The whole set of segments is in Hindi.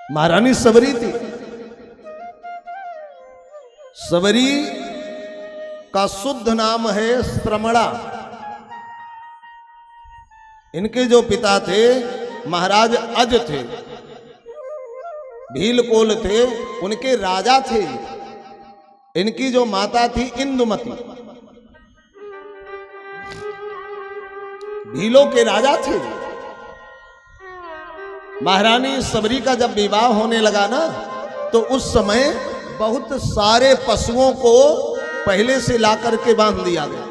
महारानी सबरी थी। सबरी का शुद्ध नाम है श्रमणा। इनके जो पिता थे महाराज अज थे, भीलकोल थे, उनके राजा थे। इनकी जो माता थी इंदुमती, भीलों के राजा थे। महारानी सबरी का जब विवाह होने लगा ना, तो उस समय बहुत सारे पशुओं को पहले से ला करके बांध दिया गया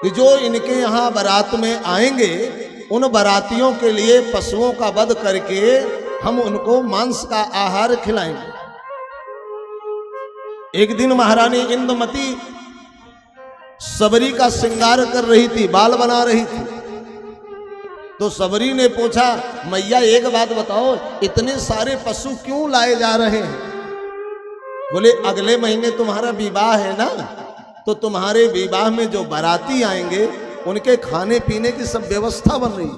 कि जो इनके यहां बारात में आएंगे, उन बारातियों के लिए पशुओं का वध करके हम उनको मांस का आहार खिलाएंगे। एक दिन महारानी इंदुमती सबरी का श्रृंगार कर रही थी, बाल बना रही थी। तो सबरी ने पूछा, मैया एक बात बताओ, इतने सारे पशु क्यों लाए जा रहे हैं? बोले, अगले महीने तुम्हारा विवाह है ना, तो तुम्हारे विवाह में जो बाराती आएंगे उनके खाने पीने की सब व्यवस्था बन रही है।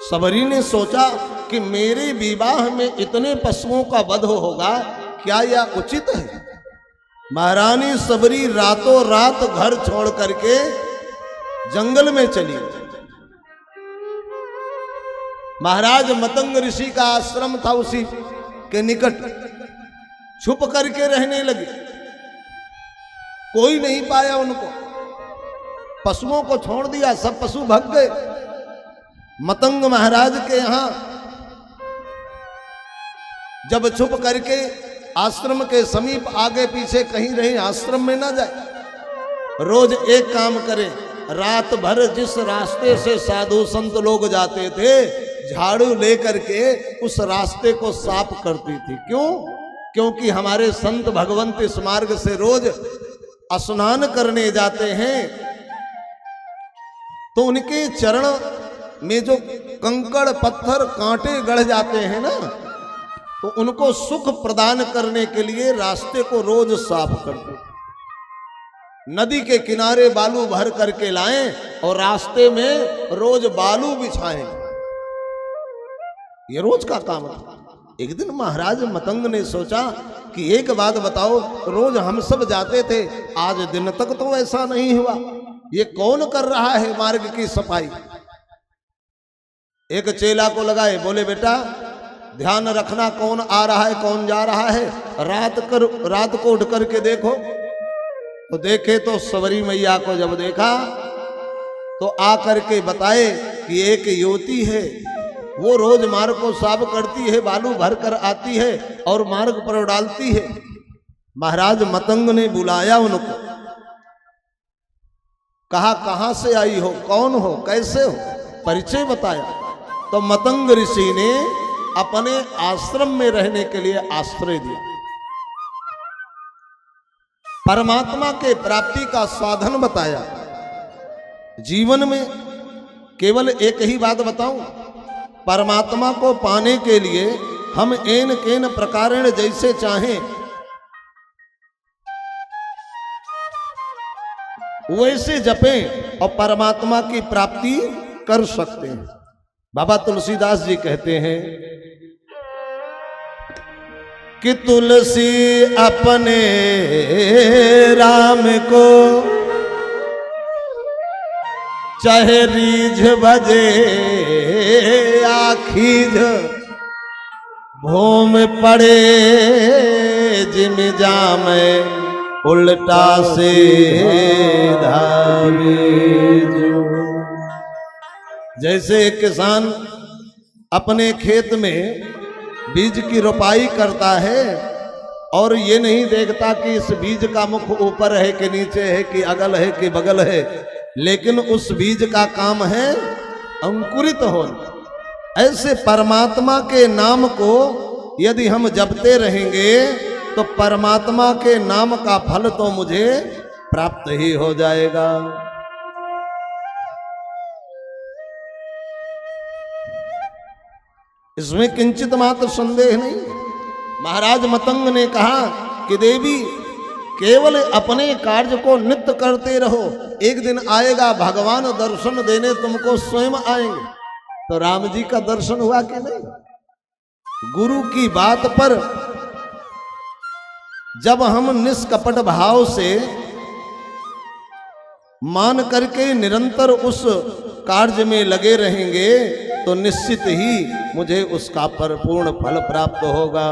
सबरी ने सोचा कि मेरे विवाह में इतने पशुओं का वध होगा, क्या यह उचित है? महारानी सबरी रातों रात घर छोड़ करके जंगल में चली। महाराज मतंग ऋषि का आश्रम था, उसी के निकट छुप करके रहने लगे। कोई नहीं पाया उनको, पशुओं को छोड़ दिया, सब पशु भाग गए। मतंग महाराज के यहां जब छुप करके आश्रम के समीप आगे पीछे कहीं रहे, आश्रम में ना जाए। रोज एक काम करें, रात भर जिस रास्ते से साधु संत लोग जाते थे, झाड़ू लेकर के उस रास्ते को साफ करती थी। क्यों? क्योंकि हमारे संत भगवंत इस मार्ग से रोज स्नान करने जाते हैं, तो उनके चरण में जो कंकड़ पत्थर कांटे गड़ जाते हैं ना, तो उनको सुख प्रदान करने के लिए रास्ते को रोज साफ करते थे। नदी के किनारे बालू भर करके लाएं और रास्ते में रोज बालू बिछाएं, ये रोज का काम था। एक दिन महाराज मतंग ने सोचा कि एक बात बताओ, रोज हम सब जाते थे, आज दिन तक तो ऐसा नहीं हुआ, ये कौन कर रहा है मार्ग की सफाई? एक चेला को लगाए, बोले बेटा ध्यान रखना, कौन आ रहा है कौन जा रहा है, रात को उठ करके देखो। तो देखे तो सबरी मैया को जब देखा तो आ करके बताए कि एक युवती है, वो रोज मार्ग को साफ करती है, बालू भर कर आती है और मार्ग पर डालती है। महाराज मतंग ने बुलाया उनको, कहा कहां से आई हो, कौन हो, कैसे हो, परिचय बताया। तो मतंग ऋषि ने अपने आश्रम में रहने के लिए आश्रय दिया। परमात्मा के प्राप्ति का साधन बताया। जीवन में केवल एक ही बात बताऊं, परमात्मा को पाने के लिए हम एन केन प्रकारेण जैसे चाहें वैसे जपें और परमात्मा की प्राप्ति कर सकते हैं। बाबा तुलसीदास जी कहते हैं कि तुलसी अपने राम को चाहे रीझ बजे आखीज, भूम पड़े जिम जामे उल्टा से धावे जो। जैसे एक किसान अपने खेत में बीज की रोपाई करता है और ये नहीं देखता कि इस बीज का मुख ऊपर है कि नीचे है कि अगल है कि बगल है, लेकिन उस बीज का काम है अंकुरित होना। ऐसे परमात्मा के नाम को यदि हम जपते रहेंगे तो परमात्मा के नाम का फल तो मुझे प्राप्त ही हो जाएगा। इसमें किंचित मात्र संदेह नहीं। महाराज मतंग ने कहा कि देवी केवल अपने कार्य को नित्य करते रहो, एक दिन आएगा भगवान दर्शन देने तुमको स्वयं आएंगे। तो राम जी का दर्शन हुआ कि नहीं? गुरु की बात पर जब हम निष्कपट भाव से मान करके निरंतर उस कार्य में लगे रहेंगे तो निश्चित ही मुझे उसका परिपूर्ण फल प्राप्त होगा।